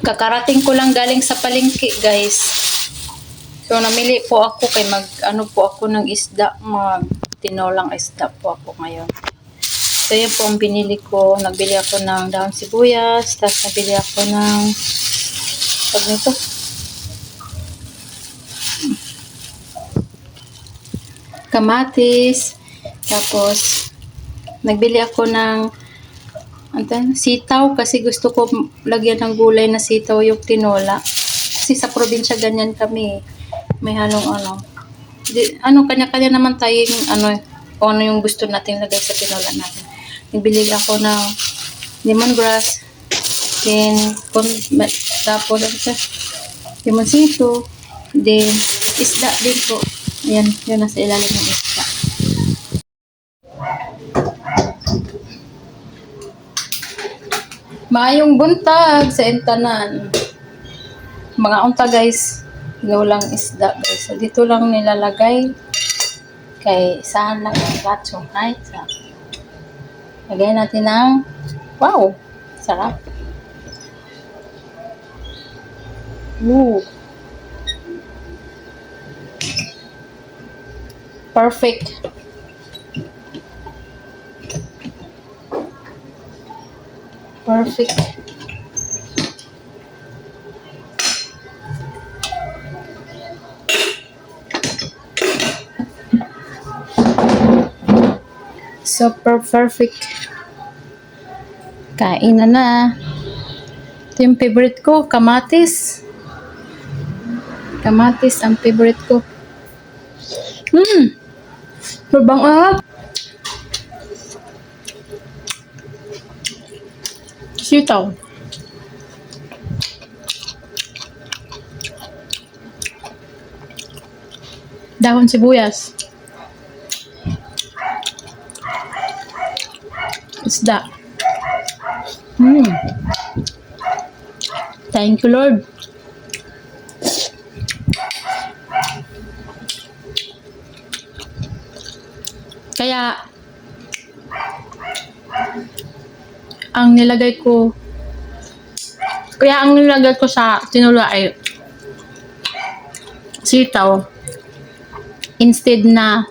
Kakarating ko lang galing sa palengke, guys. So, namili po ako kay ano po ako ng isda, mag tinolang isda po ako ngayon. So, yun po ang binili ko. Nagbili ako ng daon sibuyas, tapos nabili ako ng pag nito. Kamatis. Tapos, nagbili ako ng sitaw kasi gusto ko lagyan ng gulay na sitaw yung tinola. Kasi sa probinsya ganyan kami. May halong kanya-kanya naman tayong kung ano yung gusto natin lagay sa tinola natin. Nagbili ako ng lemongrass, tapos limonsito, then isda din po. Ayan, yun nasa ilalim ng isda. Maayong buntag sa intanan. Mga unta guys, lang isda guys. So, dito lang nilalagay. Kay saan lang ang platso. Right? So, lagay natin ng wow! Sarap. Ooh. Perfect. Perfect. Super perfect. Kain na. Ito yung favorite ko, kamatis. Kamatis ang favorite ko. Sobrang ahap. Sitaw. Dahon sibuyas. Isda. Thank you, Lord. Kaya, ang nilagay ko sa tinula ay sitaw. Instead na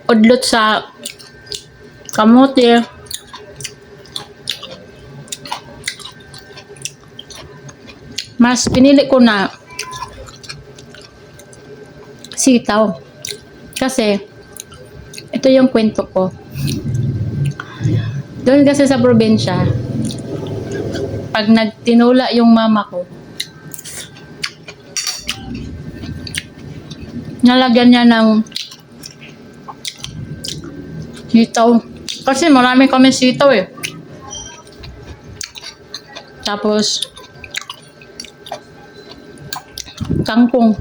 udlot sa kamote, mas pinili ko na sitaw. Kasi, ito yung kwento ko. Doon kasi sa probinsya, pag nagtinula yung mama ko, nalagyan niya ng sitaw. Kasi marami kami sitaw eh. Tapos, kangkong.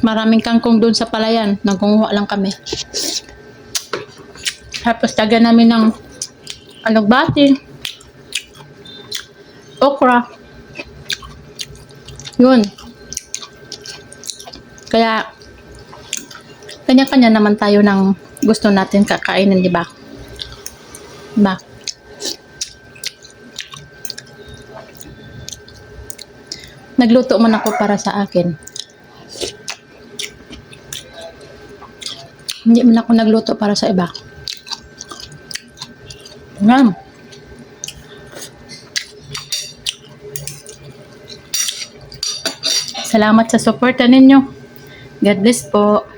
Maraming kangkong doon sa palayan. Nagkunguha lang kami. Tapos, taga namin ng alugbati, okra. Yun. Kaya, kanya-kanya naman tayo ng gusto natin kakainin, di ba? Diba? Nagluto man ako para sa akin. Hindi man ako nagluto para sa iba. Ngam. Salamat sa suporta ninyo. God bless po.